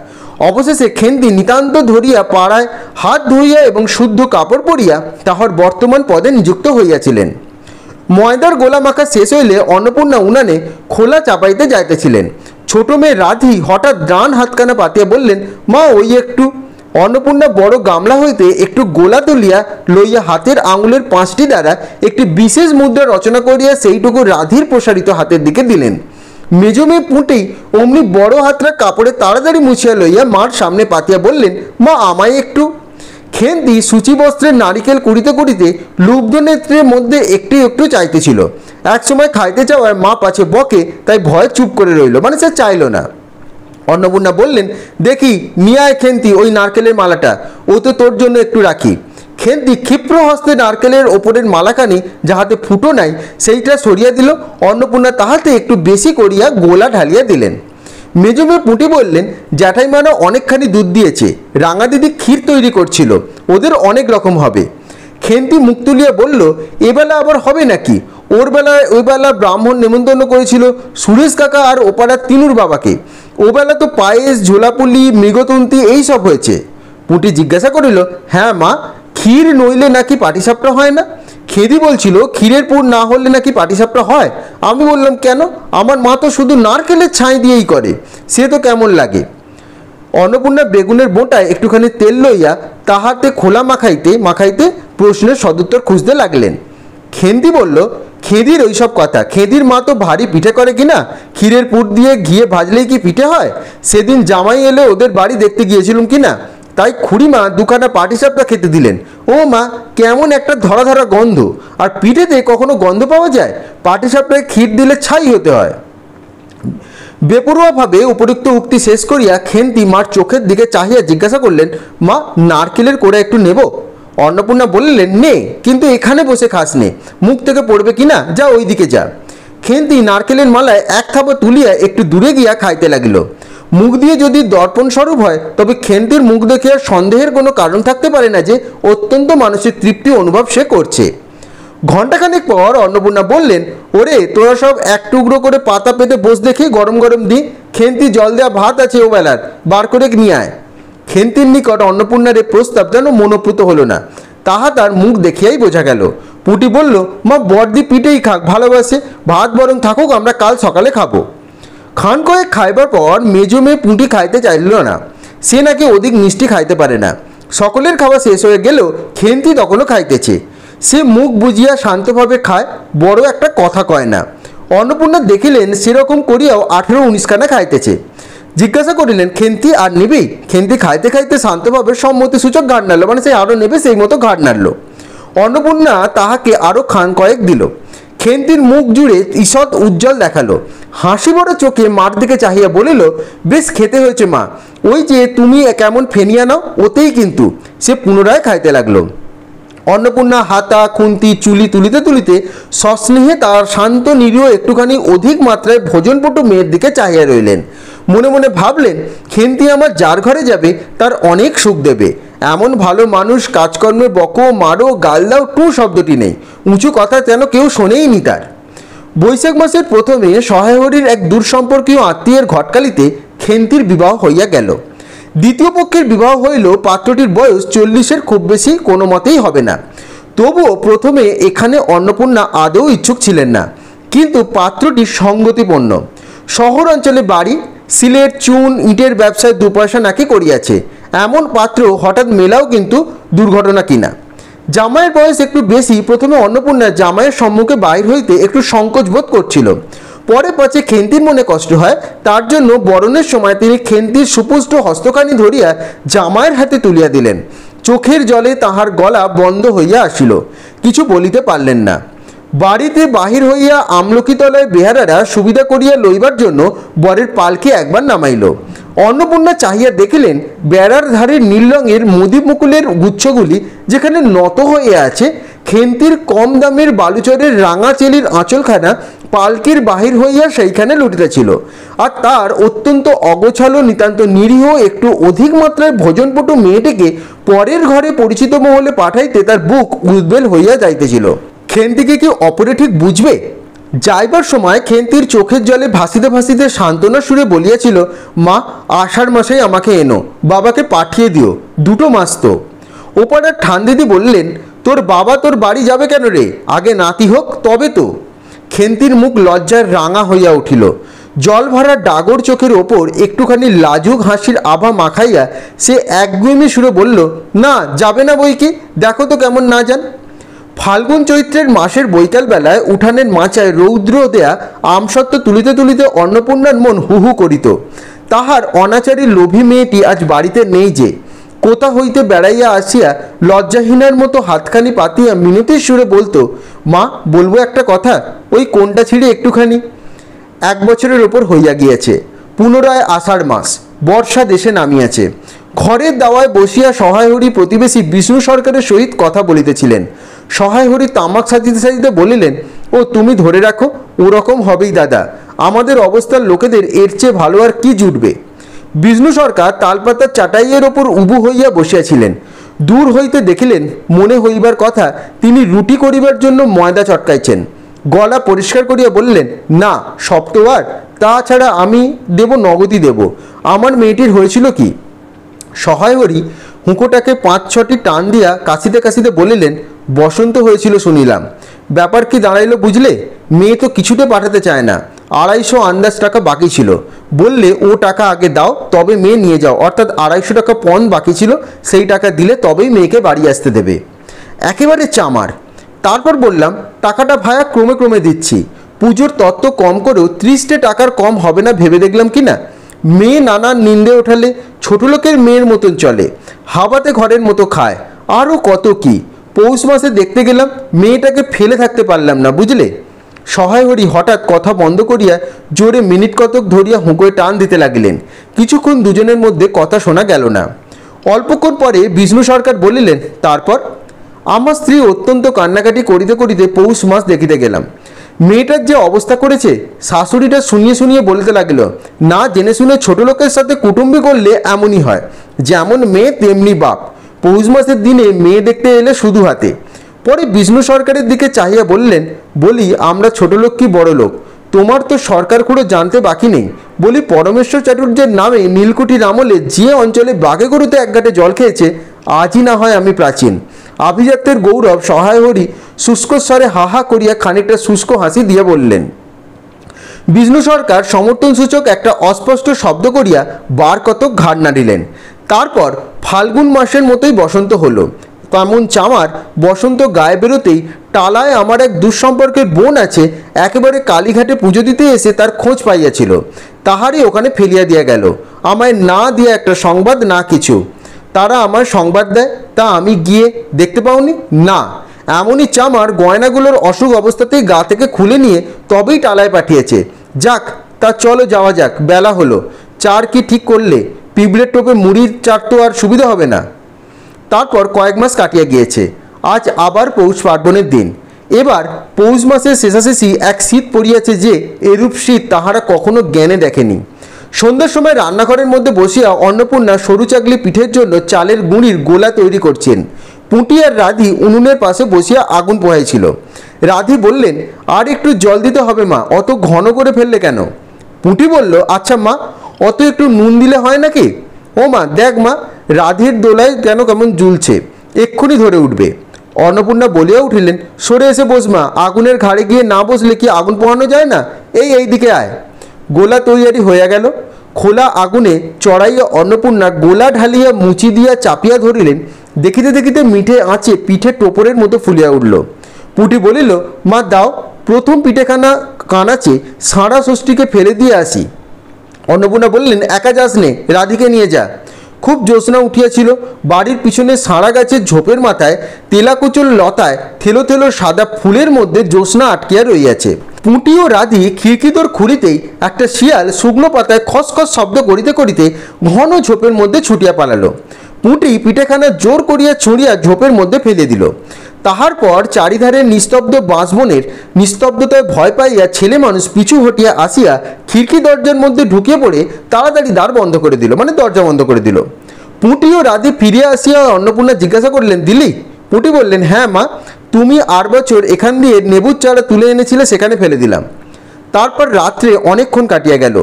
অবশেষে খেন্তি নিতান্ত ধরিয়া পাড়ায় হাত ধুইয়া এবং শুদ্ধ কাপড় পরিয়া তাহার বর্তমান পদে নিযুক্ত হইয়াছিলেন। ময়দার গোলা মাখা শেষ হইলে অন্নপূর্ণা উনানে খোলা চাপাইতে যাইতেছিলেন। ছোট মেয়ে রাধি হঠাৎ ডান হাতখানা পাতিয়া বললেন, মা ওই একটু। অন্নপূর্ণা বড় গামলা হইতে একটু গোলা তুলিয়া লইয়া হাতের আঙুলের 5টি দ্বারা একটি বিশেষ মুদ্রা রচনা করিয়া সেইটুকু রাধির প্রসারিত হাতের দিকে দিলেন। মেজো মেয়ে পুঁটি অমনি বড় হাতটা কাপড়ে তাড়াতাড়ি মুছিয়া লইয়া মার সামনে পাতিয়া বললেন, মা আমায় একটু। খেন্তি সূচি বস্ত্রের নারিকেল কুড়িতে কুড়িতে লুব্ধ নেত্রের মধ্যে একটু একটু চাইতেছিল। এক সময় খাইতে চাওয়ায় মা পাছে বকে, তাই ভয়ে চুপ করে রইল, মানে সে চাইল না। অন্নপূর্ণা বললেন, দেখি নিয়ে আয় খেন্তি ওই নারকেলের মালাটা, ও তো তোর জন্য একটু রাখি। খেন্তি ক্ষিপ্র হস্তে নারকেলের ওপরের মালাখানি যাহাতে ফুটো নাই সেইটা সরিয়া দিল। অন্নপূর্ণা তাহাতে একটু বেশি করিয়া গোলা ঢালিয়া দিলেন। মেজো মেয়ে পুঁটি বললেন, জ্যাঠাইমারা অনেকখানি দুধ দিয়েছে, রাঙা দিদি ক্ষীর তৈরি করছিল, ওদের অনেক রকম হবে। খেন্তি মুখ তুলিয়া বলল, এবেলা আবার হবে নাকি? ওই বেলা ব্রাহ্মণ নেমন্তন্ন করেছিল সুরেশ কাকা আর ওপাড়ার তিনুর বাবাকে। ওবেলা তো পায়েস, ঝোলাপুলি, মৃগতন্তি এই সব হয়েছে। পুঁটি জিজ্ঞাসা করিল, হ্যাঁ মা, ক্ষীর নইলে নাকি পাটিসাপটা হয় না? খেদি বলছিল ক্ষীরের পুর না হলে নাকি পাটিসাপটা হয়। আমি বললাম, কেন? আমার মা তো শুধু নারকেলের ছাই দিয়েই করে, সে তো কেমন লাগে। অন্নপূর্ণা বেগুনের বোঁটায় একটুখানি তেল লইয়া তাহাতে খোলা মাখাইতে মাখাইতে প্রশ্নের সদুত্তর খুঁজতে লাগলেন। খেন্তি বলল, খেদির ওইসব কথা, খেদির মা তো ভারী পিঠে করে কিনা, ক্ষীরের পুর দিয়ে ঘিয়ে ভাজলেই কি পিঠে হয়? সেদিন জামাই এলে ওদের বাড়ি দেখতে গিয়েছিলাম কিনা, তাই খুড়িমা দুখানা পাটিসাপটা খেতে দিলেন। ও মা, কেমন একটা ধরা ধরা গন্ধ, আর পিঠেতে কখনো গন্ধ পাওয়া যায়? পাটিসাপটায় ক্ষীর দিলে ছাই হতে হয়। বেপরোয়াভাবে উপযুক্ত উক্তি শেষ করিয়া খেন্তি মার চোখের দিকে চাহিয়া জিজ্ঞাসা করলেন, মা নারকেলের কোড়া একটু নেব? অন্নপূর্ণা বললেন, নে, কিন্তু এখানে বসে খাস নে, মুখ থেকে পড়বে কিনা, যা ওই দিকে যা। খেন্তি নারকেলের মালায় এক থাবা তুলিয়া একটু দূরে গিয়া খাইতে লাগিল। মুখ দিয়ে যদি দর্পণ স্বরূপ হয় তবে খেন্তির মুখ দেখে আর সন্দেহের কোনো কারণ থাকতে পারে না যে অত্যন্ত মানসিক তৃপ্তি অনুভব সে করছে। ঘণ্টাখানেক পর অন্নপূর্ণা বললেন, ওরে তোরা সব এক টুকরো করে পাতা পেতে বস দেখি, গরম গরম দি। খেন্তি জল দেওয়া ভাত আছে ও বেলার, বার করে নিয়ে আয়। খেন্তির নিকট অন্নপূর্ণার এই প্রস্তাব যেন মনোপ্রুত হলো না, তাহা তার মুখ দেখিয়াই বোঝা গেল। পুটি বলল, মা বর্দি পিঠেই খাক, ভালোবাসে, ভাত বরং থাকুক, আমরা কাল সকালে খাবো। খান কয়েক খাইবার পর মেজো মেয়ে পুঁটি খাইতে চাইল না, সে নাকি অধিক মিষ্টি খাইতে পারে না। সকলের খাওয়া শেষ হয়ে গেলেও খেন্তি তখনও খাইতেছে। সে মুখ বুঝিয়া শান্তভাবে খায়, বড় একটা কথা কয় না। অন্নপূর্ণা দেখিলেন সেরকম করিয়াও 18-19 খানা খাইতেছে। জিজ্ঞাসা করিলেন, খেন্তি আর নিবি? খেন্তি খাইতে খাইতে শান্তভাবে সম্মতিসূচক ঘাড় নাড়ল, মানে সে আরও নেবে সেই মতো ঘাড় নাড়ল। অন্নপূর্ণা তাহাকে আরও খান কয়েক দিল। খেন্তির মুখ জুড়ে ঈষৎ উজ্জ্বল দেখালো, হাসি বড় চোখে মার দিকে চাহিয়া বলিল, বেশ খেতে হয়েছে মা, ওই যে তুমি কেমন ফেনিয়া নাও ওতেই কিন্তু। সে পুনরায় খাইতে লাগলো। অন্নপূর্ণা হাতা খুন্তি চুলি তুলিতে তুলিতে সস্নেহে তার শান্ত নিরীহ একটুখানি অধিক মাত্রায় ভোজনপটু মেয়ের দিকে চাহিয়া রইলেন। মনে মনে ভাবলেন, খেন্তি আমার যার ঘরে যাবে তার অনেক সুখ দেবে। এমন ভালো মানুষ, কাজকর্মে বকো, মারো, গাল দাও, টু শব্দটি নেই, উঁচু কথা যেন কেউ শোনেইনি তার। বৈশাখ মাসের প্রথমে সহায়হরির এক দূরসম্পর্কীয় আত্মীয়ের ঘটকালিতে খেন্তির বিবাহ হইয়া গেল। দ্বিতীয় পক্ষের বিবাহ হইল, পাত্রটির বয়স 40-এর খুব বেশি কোনো মতেই হবে না। তবুও প্রথমে এখানে অন্নপূর্ণা আদৌ ইচ্ছুক ছিলেন না, কিন্তু পাত্রটি সঙ্গতিপূর্ণ। শহর অঞ্চলে বাড়ি, সিলেট, চুন, ইটের ব্যবসায় 2 পয়সা নাকি করিয়াছে, এমন পাত্র হঠাৎ মেলাও কিন্তু দুর্ঘটনা কিনা। জামাইয়ের বয়স একটু বেশি। প্রথমে অন্নপূর্ণা জামাইয়ের সম্মুখে বাইর হইতে একটু সংকোচ বোধ করছিল। পরে পাছে খেন্তির মনে কষ্ট হয়, তার জন্য বরণের সময় তিনি খেন্তির সুপুষ্ট হস্তখানি ধরিয়া জামাইয়ের হাতে তুলিয়া দিলেন। চোখের জলে তাহার গলা বন্ধ হইয়া আসিল, কিছু বলিতে পারলেন না। বাড়িতে বাহির হইয়া আমলকিতলায় বেহারারা সুবিধা করিয়া লইবার জন্য বরের পালকি একবার নামাইল। অন্নপূর্ণা চাহিয়া দেখিলেন বেড়ার ধারে নীল রঙের মুদি মুকুলের গুচ্ছগুলি যেখানে নত হয়ে আছে, খেন্তির কম দামের বালুচরের রাঙা চেলির আঁচলখানা পালকির বাহির হইয়া সেইখানে লুটিতেছিল। আর তার অত্যন্ত অগোছালো নিতান্ত নিরীহ একটু অধিক মাত্রায় ভোজনপটু মেয়েটিকে পরের ঘরে পরিচিত মহলে পাঠাইতে তার বুক উদ্বেল হইয়া যাইতেছিল। খেন্তিকে কি অপরে ঠিক বুঝবে? যাইবার সময় খেন্তির চোখের জলে ভাসিতে ভাসিতে সান্ত্বনা সুরে বলিয়াছিল, মা, আষাঢ় মাসেই আমাকে এনো, বাবাকে পাঠিয়ে দিও, 2 মাস তো। ওপাড়ার ঠান্দিদি বললেন, তোর বাবা তোর বাড়ি যাবে কেন রে, আগে নাতি হোক তবে তো। খেন্তির মুখ লজ্জায় রাঙা হইয়া উঠিল। জল ভরা ডাগর চোখের ওপর একটুখানি লাজুক হাসির আভা মাখাইয়া সে একগুঁয়েমি সুরে বলল, না, যাবে না বই কি, দেখো তো কেমন না যান। ফাল্গুন চৈত্রের মাসের বৈকাল বেলায় উঠানের মাচায় রৌদ্র দেয়া আমসত্ত্ব তুলিতে তুলিতে অন্নপূর্ণার মন হু হু করিত। তাহার অনাচারী লোভী মেয়েটি আজ বাড়িতে নেই যে। কোথা হইতে বেড়াইয়া আসিয়া লজ্জাহীনার মতো হাতখানি পাতিয়া মিনতির সুরে বলতো, মা, বলবো একটা কথা, ওই কোনটা ছিঁড়ে একটুখানি। 1 বছরের ওপর হইয়া গিয়াছে। পুনরায় আষাঢ় মাস, বর্ষা দেশে নামিয়াছে। ঘরের দাওয়ায় বসিয়া সহায়হরি প্রতিবেশী বিষ্ণু সরকারের সহিত কথা বলিতেছিলেন। সহায়হরি তামাক সাজিতে সাজিতে বলিলেন, ও তুমি ধরে রাখো, ওরকম হবেই দাদা, আমাদের অবস্থার লোকেদের এর চেয়ে ভালো আর কি জুটবে। বিষ্ণু সরকার তালপাতার চাটাইয়ের ওপর উবু হইয়া বসিয়াছিলেন। দূর হইতে দেখিলেন, মনে হইবার কথা তিনি রুটি করিবার জন্য ময়দা চটকাইছেন। গলা পরিষ্কার করিয়া বললেন, না, সপ্তবার, তাছাড়া আমি দেব, নগদই দেব। আমার মেয়েটির হয়েছিল কি? সহায়হরি হুঁকোটাকে 5-6টি টান দিয়া কাশিতে কাশিতে বলিলেন, বসন্ত হয়েছিল শুনিলাম। ব্যাপার কি দাঁড়াইল বুঝলে? মেয়ে তো কিছুতে পাঠাতে চায় না। 250 আন্দাজ টাকা বাকি ছিল। বললে ও টাকা আগে দাও, তবে মেয়ে নিয়ে যাও। অর্থাৎ 250 টাকা পণ বাকি ছিল, সেই টাকা দিলে তবেই মেয়েকে বাড়ি আসতে দেবে। একেবারে চামার। তারপর বললাম, টাকাটা ভায়া ক্রমে ক্রমে দিচ্ছি। পুজোর তত্ত্ব কম করেও 30টে টাকার কম হবে না ভেবে দেখলাম কি না। মেয়ে নানান নিন্দে ওঠালে ছোট লোকের মেয়ের মতন চলে, হাওয়াতে ঘরের মতো খায়, আরও কত কি। পৌষ মাসে দেখতে গেলাম, মেয়েটাকে ফেলে থাকতে পারলাম না বুঝলে। সহায়হরি হঠাৎ কথা বন্ধ করিয়া জোরে মিনিট কতক ধরিয়া হুঁকোয় টান দিতে লাগিলেন। কিছুক্ষণ দুজনের মধ্যে কথা শোনা গেল না। অল্পক্ষণ পরে বিষ্ণু সরকার বলিলেন, তারপর? আমার স্ত্রী অত্যন্ত কান্নাকাটি করিতে করিতে পৌষ মাস দেখিতে গেলাম। মেয়েটার যে অবস্থা করেছে, শাশুড়িটা শুনিয়ে শুনিয়ে বলতে লাগিল, না জেনে শুনে ছোট লোকের সাথে কুটুম্বি করলে এমনই হয়, যেমন মেয়ে তেমনি বাপ। পৌষ মাসের দিনে মেয়ে দেখতে এলে শুধু হাতে। পরে বিষ্ণু সরকারের দিকে চাহিয়া বললেন, বলি আমরা ছোট লোক কি বড় লোক, তোমার তো সরকার খুঁড়ো জানতে বাকি নেই। বলি পরমেশ্বর চাটুর্যের নামে নীলকুঠির আমলে যে অঞ্চলে বাঘে গরুতে এক ঘাটে জল খেয়েছে, আজই না হয় আমি প্রাচীন। আভিজাত্যের গৌরব সহায়হরি শুষ্কস্বরে হাহা করিয়া খানিকটা শুষ্ক হাসি দিয়ে বললেন। বিষ্ণু সরকার সমর্থন সূচক একটা অস্পষ্ট শব্দ করিয়া বার কতক ঘাড় নাড়িলেন। তারপর ফাল্গুন মাসের মতোই বসন্ত হলো। তেমন চামার বসন্ত গায়ে বেরোতেই টালায় আমার এক দুঃসম্পর্কের বোন আছে, একেবারে কালীঘাটে পুজো দিতে এসে তার খোঁজ পাইয়াছিল। তাহারই ওখানে ফেলিয়া দিয়া গেল, আমায় না দিয়া একটা সংবাদ না কিছু। তারা আমার সংবাদ দেয়, তা আমি গিয়ে দেখতে পাওনি? না। এমনই চামার গয়নাগুলোর অসুখ অবস্থাতেই গা থেকে খুলে নিয়ে তবেই টালায় পাঠিয়েছে। যাক, তা চলো যাওয়া যাক, বেলা হলো। চার কি ঠিক করলে? পিঁপড়ের টোপে মুড়ির চার তো আর সুবিধা হবে না। তারপর কয়েক মাস কাটিয়া গিয়েছে। আজ আবার পৌষ পার্বণের দিন। এবার পৌষ মাসের শেষাশেষি এক শীত পড়িয়াছে যে এরূপ শীত তাহারা কখনো জ্ঞানে দেখেনি। সন্ধ্যার সময় রান্নাঘরের মধ্যে বসিয়া অন্নপূর্ণা সরু চাকলি পিঠের জন্য চালের গুঁড়ির গোলা তৈরি করছেন। পুঁটি আর রাধি উনুনের পাশে বসিয়া আগুন পোহাইছিল। রাধি বললেন, আর একটু জল দিতে হবে মা, অত ঘন করে ফেললে কেন? পুঁটি বলল, আচ্ছা মা, অত একটু নুন দিলে হয় নাকি? ও মা, দেখ মা, রাধির দোলায় কেন কেমন জ্বলছে, এক্ষুনি ধরে উঠবে। অন্নপূর্ণা বলিয়া উঠিলেন, সরে এসে বস মা, আগুনের ঘাড়ে গিয়ে না বসলে কি আগুন পোহানো যায় না? এইদিকে আয়। গোলা তৈয়ারি হইয়া গেল। খোলা আগুনে চড়াইয়া অন্নপূর্ণা গোলা ঢালিয়া মুচি দিয়া চাপিয়া ধরিলেন। দেখিতে দেখিতে মিঠে আঁচে পিঠে টোপরের মতো ফুলিয়া উঠল। পুঁটি বলিল, মা দাও, প্রথম পিঠেখানা কানাচে সাঁড়া ষষ্ঠীকে ফেলে দিয়ে আসি। অন্নপূর্ণা বললেন, একা যাস নে, রাধিকে নিয়ে যা। খুব জ্যোৎস্না উঠিয়াছিল। বাড়ির পিছনে সাঁড়া গাছের ঝোপের মাথায় তেলাকুচল লতায় থেলো থেলো সাদা ফুলের মধ্যে জ্যোৎস্না আটকিয়া রইয়াছে। পুঁটি ও রাধি খিড়কিদোর খুঁড়িতেই একটা শিয়াল শুকনো পাতায় খসখস শব্দ করিতে করিতে ঘন ঝোপের মধ্যে ছুটিয়া পালালো। পুঁটি পিঠেখানা জোর করিয়া ছড়িয়া ঝোপের মধ্যে ফেলে দিল। তাহার পর চারিধারের নিস্তব্ধ বাঁশবনের নিস্তব্ধতায় ভয় পাইয়া ছেলে মানুষ পিছু হটিয়া আসিয়া খিড়কি দরজার মধ্যে ঢুকিয়ে পড়ে তাড়াতাড়ি দ্বার বন্ধ করে দিল, মানে দরজা বন্ধ করে দিল। পুঁটি ও রাধি ফিরিয়া আসিয়া অন্নপূর্ণা জিজ্ঞাসা করলেন, দিলি? পুঁটি বললেন, হ্যাঁ মা, তুমি 8 বছর এখান দিয়ে নেবুর চারা তুলে এনেছিলে, সেখানে ফেলে দিলাম। তারপর রাত্রে অনেকক্ষণ কাটিয়া গেল।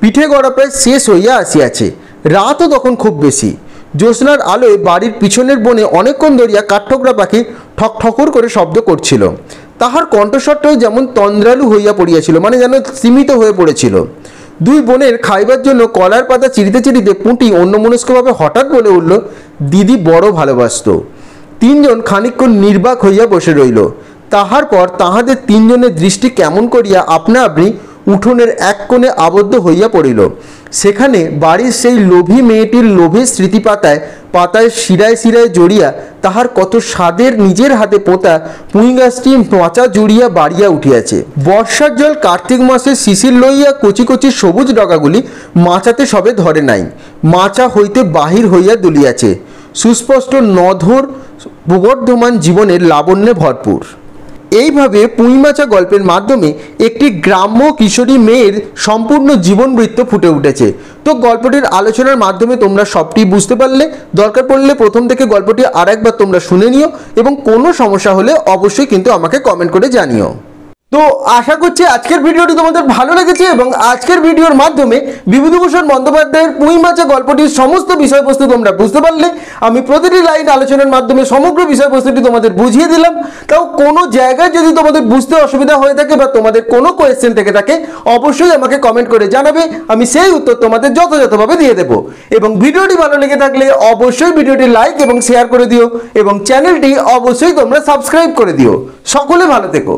পিঠে গড়া প্রায় শেষ হইয়া আসিয়াছে। রাতও তখন খুব বেশি। জ্যোৎস্নার আলোয় বাড়ির পিছনের বনে অনেকক্ষণ ধরিয়া কাঠঠোকরা পাখি ঠক ঠকর করে শব্দ করছিল। তাহার কণ্ঠস্বরটাও যেমন তন্দ্রালু হইয়া পড়িয়াছিল, মানে যেন সীমিত হয়ে পড়েছিল। দুই বোনের খাইবার জন্য কলার পাতা চিরিতে চিরিতে পুঁটি অন্যমনস্কভাবে হঠাৎ বলে উঠল, দিদি বড় ভালোবাসত। তিনজন খানিকক্ষণ নির্বাক হইয়া বসে রইল। তাহার পর তাহাদের তিনজনের দৃষ্টি কেমন করিয়া আপনা আপনি উঠোনের এক কোণে আবদ্ধ হইয়া পড়িল। সেখানে বাড়ির সেই লোভী মেয়েটির লোভের স্মৃতি পাতায় পাতায় শিরায় শিরায় জড়িয়া তাহার কত স্বাদের নিজের হাতে পোতা পুঁই গাছটি মাচা জুড়িয়া বাড়িয়া উঠিয়াছে। বর্ষার জল কার্তিক মাসের শিশির লইয়া কচি কচি সবুজ ডগাগুলি মাচাতে সবে ধরে নাই, মাচা হইতে বাহির হইয়া দুলিয়াছে। সুস্পষ্ট নধর প্রবর্ধমান জীবনের লাবণ্যে ভরপুর। এইভাবে পুঁইমাচা গল্পের মাধ্যমে একটি গ্রাম্য কিশোরী মেয়ের সম্পূর্ণ জীবনবৃত্ত ফুটে উঠেছে। তো গল্পটির আলোচনার মাধ্যমে তোমরা সবটি বুঝতে পারলে। দরকার পড়লে প্রথম থেকে গল্পটি আরেকবার তোমরা শুনে নিও এবং কোনো সমস্যা হলে অবশ্যই কিন্তু আমাকে কমেন্ট করে জানিও। তো আশা করছি আজকের ভিডিওটি তোমাদের ভালো লেগেছে এবং আজকের ভিডিওর মাধ্যমে বিভূতিভূষণ বন্দ্যোপাধ্যায়ের পুঁইমাচা গল্পটির সমস্ত বিষয়বস্তু তোমরা বুঝতে পারলে। আমি প্রতিটি লাইন আলোচনার মাধ্যমে সমগ্র বিষয়বস্তুটি তোমাদের বুঝিয়ে দিলাম। তাও কোনো জায়গায় যদি তোমাদের বুঝতে অসুবিধা হয়ে থাকে বা তোমাদের কোনো কোয়েশ্চেন থেকে থাকে, অবশ্যই আমাকে কমেন্ট করে জানাবে, আমি সেই উত্তর তোমাদের যথাযথভাবে দিয়ে দেবো। এবং ভিডিওটি ভালো লেগে থাকলে অবশ্যই ভিডিওটি লাইক এবং শেয়ার করে দিও এবং চ্যানেলটি অবশ্যই তোমরা সাবস্ক্রাইব করে দিও। সকলে ভালো থেকো।